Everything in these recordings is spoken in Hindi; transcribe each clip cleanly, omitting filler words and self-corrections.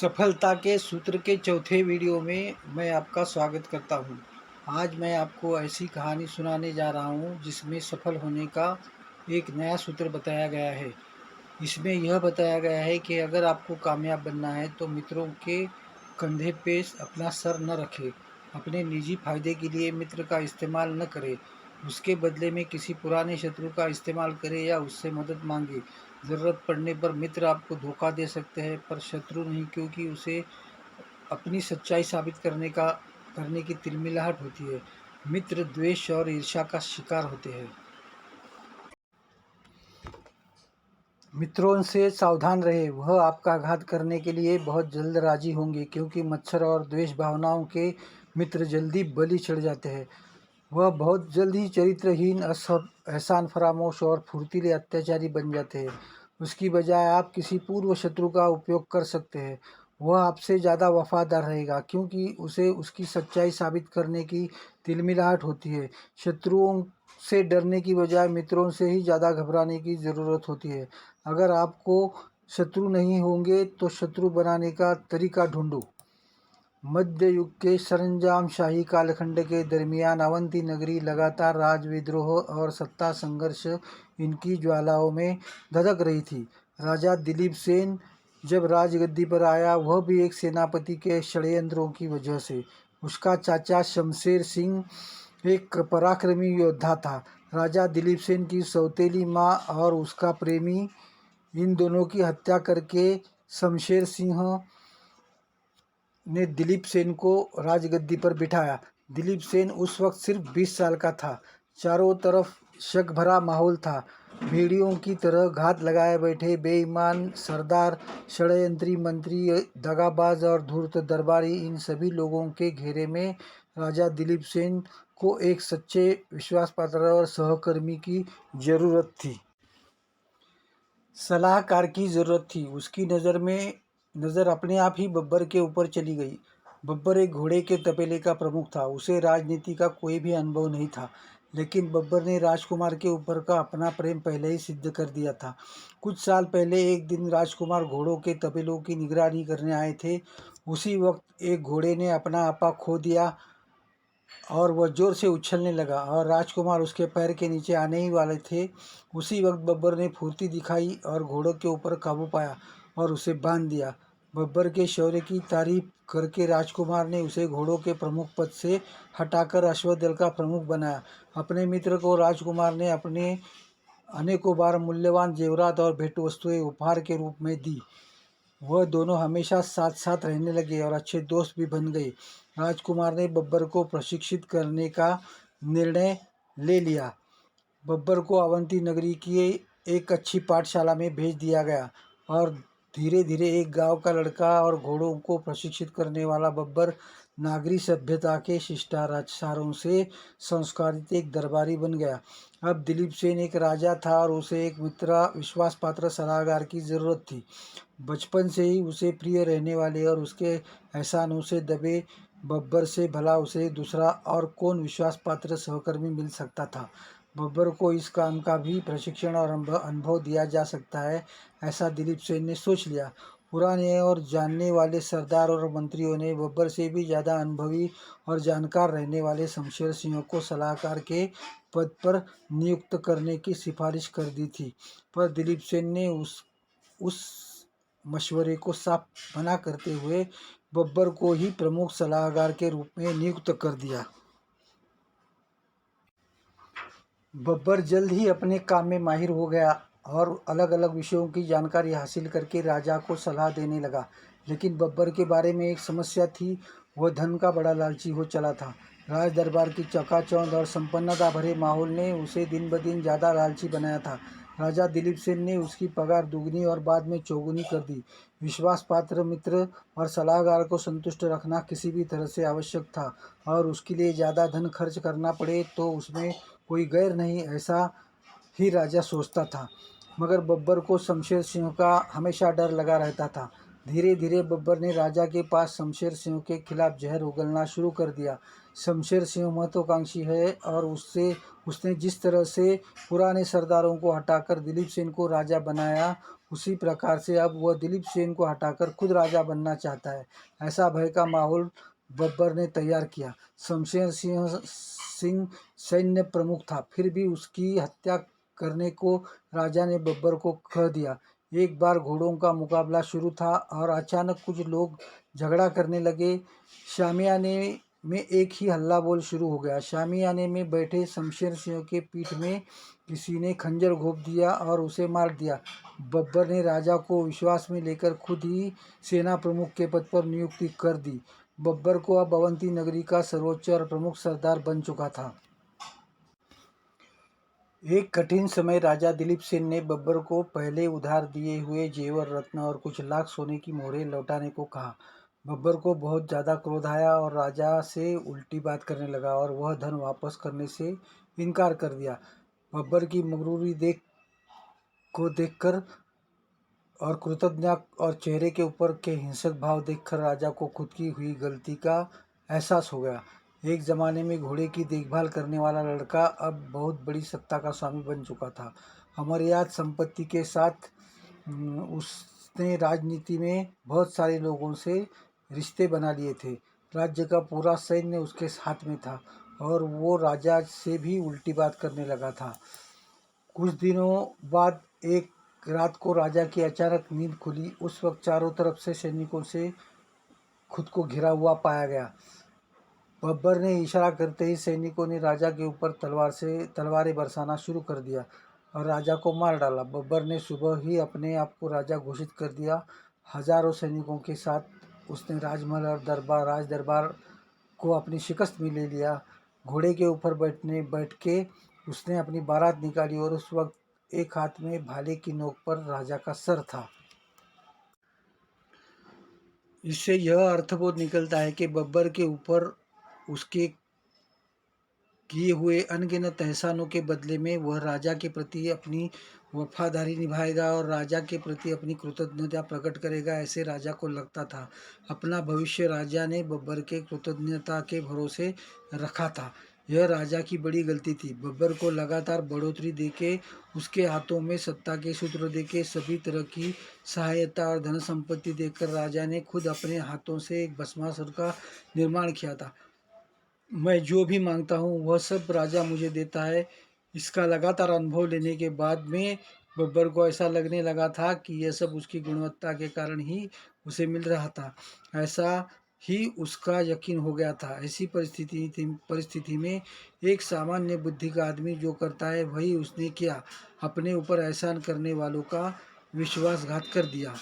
सफलता के सूत्र के चौथे वीडियो में मैं आपका स्वागत करता हूं। आज मैं आपको ऐसी कहानी सुनाने जा रहा हूं जिसमें सफल होने का एक नया सूत्र बताया गया है। इसमें यह बताया गया है कि अगर आपको कामयाब बनना है तो मित्रों के कंधे पे अपना सर न रखें, अपने निजी फायदे के लिए मित्र का इस्तेमाल न करें, उसके बदले में किसी पुराने शत्रु का इस्तेमाल करें या उससे मदद मांगे। ज़रूरत पड़ने पर मित्र आपको धोखा दे सकते हैं पर शत्रु नहीं, क्योंकि उसे अपनी सच्चाई साबित करने की तिलमिलाहट होती है। मित्र द्वेष और ईर्ष्या का शिकार होते हैं। मित्रों से सावधान रहे, वह आपका आघात करने के लिए बहुत जल्द राजी होंगे, क्योंकि मत्सर और द्वेष भावनाओं के मित्र जल्दी बलि चढ़ जाते हैं। वह बहुत जल्द ही चरित्रहीन, एहसान फरामोश और फुर्तीले अत्याचारी बन जाते हैं। उसकी बजाय आप किसी पूर्व शत्रु का उपयोग कर सकते हैं। वह आपसे ज़्यादा वफादार रहेगा, क्योंकि उसे उसकी सच्चाई साबित करने की तिलमिलाहट होती है। शत्रुओं से डरने की बजाय मित्रों से ही ज़्यादा घबराने की ज़रूरत होती है। अगर आपको शत्रु नहीं होंगे तो शत्रु बनाने का तरीका ढूंढो। मध्य युग के सरंजाम शाही कालखंड के दरमियान अवंती नगरी लगातार राजविद्रोह और सत्ता संघर्ष इनकी ज्वालाओं में धधक रही थी। राजा दिलीप सेन जब राजगद्दी पर आया, वह भी एक सेनापति के षड्यंत्रों की वजह से। उसका चाचा शमशेर सिंह एक पराक्रमी योद्धा था। राजा दिलीप सेन की सौतेली माँ और उसका प्रेमी, इन दोनों की हत्या करके शमशेर सिंह ने दिलीप सेन को राजगद्दी पर बिठाया। दिलीप सेन उस वक्त सिर्फ 20 साल का था। चारों तरफ शक भरा माहौल था। भेड़ियों की तरह घात लगाए बैठे बेईमान सरदार, षड्यंत्री मंत्री, दगाबाज और धूर्त दरबारी, इन सभी लोगों के घेरे में राजा दिलीप सेन को एक सच्चे, विश्वासपात्र और सहकर्मी की जरूरत थी। सलाहकार की ज़रूरत थी। उसकी नज़र अपने आप ही बब्बर के ऊपर चली गई। बब्बर एक घोड़े के तबेले का प्रमुख था। उसे राजनीति का कोई भी अनुभव नहीं था, लेकिन बब्बर ने राजकुमार के ऊपर का अपना प्रेम पहले ही सिद्ध कर दिया था। कुछ साल पहले एक दिन राजकुमार घोड़ों के तबेलों की निगरानी करने आए थे। उसी वक्त एक घोड़े ने अपना आपा खो दिया और वह जोर से उछलने लगा और राजकुमार उसके पैर के नीचे आने ही वाले थे। उसी वक्त बब्बर ने फुर्ती दिखाई और घोड़ों के ऊपर काबू पाया और उसे बांध दिया। बब्बर के शौर्य की तारीफ करके राजकुमार ने उसे घोड़ों के प्रमुख पद से हटाकर अश्वदल का प्रमुख बनाया। अपने मित्र को राजकुमार ने अपने अनेकों बार मूल्यवान जेवरात और भेंट वस्तुएं उपहार के रूप में दी। वह दोनों हमेशा साथ साथ रहने लगे और अच्छे दोस्त भी बन गए। राजकुमार ने बब्बर को प्रशिक्षित करने का निर्णय ले लिया। बब्बर को अवंती नगरी की एक अच्छी पाठशाला में भेज दिया गया और धीरे धीरे एक गांव का लड़का और घोड़ों को प्रशिक्षित करने वाला बब्बर नागरी सभ्यता के शिष्टाचारों से संस्कारित एक दरबारी बन गया। अब दिलीप सेन एक राजा था और उसे एक विश्वास पात्र सलाहकार की ज़रूरत थी। बचपन से ही उसे प्रिय रहने वाले और उसके एहसानों से दबे बब्बर से भला उसे दूसरा और कौन विश्वास पात्र सहकर्मी मिल सकता था। बब्बर को इस काम का भी प्रशिक्षण और अनुभव दिया जा सकता है, ऐसा दिलीप सेन ने सोच लिया। पुराने और जानने वाले सरदार और मंत्रियों ने बब्बर से भी ज़्यादा अनुभवी और जानकार रहने वाले शमशेर सिंह को सलाहकार के पद पर नियुक्त करने की सिफारिश कर दी थी, पर दिलीप सेन ने उस मशवरे को साफ मना करते हुए बब्बर को ही प्रमुख सलाहकार के रूप में नियुक्त कर दिया। बब्बर जल्द ही अपने काम में माहिर हो गया और अलग अलग विषयों की जानकारी हासिल करके राजा को सलाह देने लगा। लेकिन बब्बर के बारे में एक समस्या थी, वह धन का बड़ा लालची हो चला था। राज दरबार की चकाचौंध और संपन्नता भरे माहौल ने उसे दिन ब दिन ज़्यादा लालची बनाया था। राजा दिलीप सेन ने उसकी पगार दुगनी और बाद में चौगुनी कर दी। विश्वास पात्र मित्र और सलाहकार को संतुष्ट रखना किसी भी तरह से आवश्यक था और उसके लिए ज़्यादा धन खर्च करना पड़े तो उसमें कोई गैर नहीं, ऐसा ही राजा सोचता था। मगर बब्बर को शमशेर सिंह का हमेशा डर लगा रहता था। धीरे धीरे बब्बर ने राजा के पास शमशेर सिंह के खिलाफ जहर उगलना शुरू कर दिया। शमशेर सिंह महत्वाकांक्षी है और उसने जिस तरह से पुराने सरदारों को हटाकर दिलीप सेन को राजा बनाया, उसी प्रकार से अब वह दिलीप सेन को हटाकर खुद राजा बनना चाहता है। ऐसा भय का माहौल बब्बर ने तैयार किया। शमशेर सिंह सैन्य प्रमुख था, फिर भी उसकी हत्या करने को राजा ने बब्बर को कह दिया। एक बार घोड़ों का मुकाबला शुरू था और अचानक कुछ लोग झगड़ा करने लगे। शामियाने में एक ही हल्ला बोल शुरू हो गया। शामियाने में बैठे शमशेर सिंह के पीठ में किसी ने खंजर घोंप दिया और उसे मार दिया। बब्बर ने राजा को विश्वास में लेकर खुद ही सेना प्रमुख के पद पर नियुक्ति कर दी। बब्बर को अब अवंती नगरी का सर्वोच्च और प्रमुख सरदार बन चुका था। एक कठिन समय राजा दिलीप सेन ने बब्बर को पहले उधार दिए हुए जेवर रत्न और कुछ लाख सोने की मोहरें लौटाने को कहा। बब्बर को बहुत ज़्यादा क्रोध आया और राजा से उल्टी बात करने लगा और वह धन वापस करने से इनकार कर दिया। बब्बर की मगरूरी देखकर और कृतज्ञ और चेहरे के ऊपर के हिंसक भाव देखकर राजा को खुद की हुई गलती का एहसास हो गया। एक ज़माने में घोड़े की देखभाल करने वाला लड़का अब बहुत बड़ी सत्ता का स्वामी बन चुका था। अमर्याद संपत्ति के साथ उसने राजनीति में बहुत सारे लोगों से रिश्ते बना लिए थे। राज्य का पूरा सैन्य उसके हाथ में था और वो राजा से भी उल्टी बात करने लगा था। कुछ दिनों बाद एक रात को राजा की अचानक नींद खुली। उस वक्त चारों तरफ से सैनिकों से खुद को घिरा हुआ पाया गया। बब्बर ने इशारा करते ही सैनिकों ने राजा के ऊपर तलवारें बरसाना शुरू कर दिया और राजा को मार डाला। बब्बर ने सुबह ही अपने आप को राजा घोषित कर दिया। हजारों सैनिकों के साथ उसने राजमहल और राज दरबार को अपनी शिकस्त में ले लिया। घोड़े के ऊपर बैठ के उसने अपनी बारात निकाली और उस वक्त एक हाथ में भाले की नोक पर राजा का सर था। इससे यह अर्थबोध निकलता है कि बब्बर के ऊपर उसके किए हुए अनगिनत एहसानों के बदले में वह राजा के प्रति अपनी वफादारी निभाएगा और राजा के प्रति अपनी कृतज्ञता प्रकट करेगा, ऐसे राजा को लगता था। अपना भविष्य राजा ने बब्बर के कृतज्ञता के भरोसे रखा था। यह राजा की बड़ी गलती थी। बब्बर को लगातार बढ़ोतरी देके, उसके हाथों में सत्ता के सूत्र देके, सभी तरह की सहायता और धन संपत्ति देकर राजा ने खुद अपने हाथों से एक भस्मासुर का निर्माण किया था। मैं जो भी मांगता हूँ वह सब राजा मुझे देता है। इसका लगातार अनुभव लेने के बाद में बब्बर को ऐसा लगने लगा था कि यह सब उसकी गुणवत्ता के कारण ही उसे मिल रहा था। ऐसा ही उसका यकीन हो गया था। ऐसी परिस्थिति में एक सामान्य बुद्धि का आदमी जो करता है वही उसने किया। अपने ऊपर एहसान करने वालों का विश्वासघात कर दिया।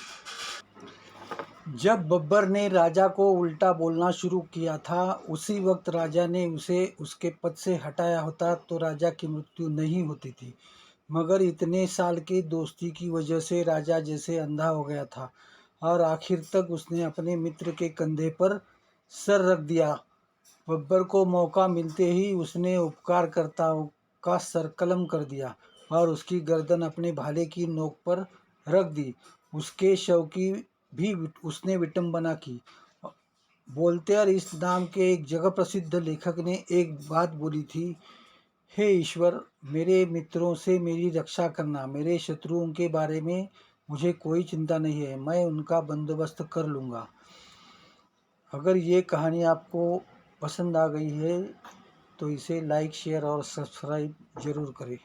जब बब्बर ने राजा को उल्टा बोलना शुरू किया था, उसी वक्त राजा ने उसे उसके पद से हटाया होता तो राजा की मृत्यु नहीं होती थी। मगर इतने साल की दोस्ती की वजह से राजा जैसे अंधा हो गया था और आखिर तक उसने अपने मित्र के कंधे पर सर रख दिया। बब्बर को मौका मिलते ही उसने उपकारकर्ताओं का सर कलम कर दिया और उसकी गर्दन अपने भाले की नोक पर रख दी। उसके शव की भी उसने विटंबना की। वोल्टेयर इस नाम के एक जगह प्रसिद्ध लेखक ने एक बात बोली थी, हे ईश्वर, मेरे मित्रों से मेरी रक्षा करना। मेरे शत्रुओं के बारे में मुझे कोई चिंता नहीं है, मैं उनका बंदोबस्त कर लूँगा। अगर ये कहानी आपको पसंद आ गई है तो इसे लाइक, शेयर और सब्सक्राइब ज़रूर करें।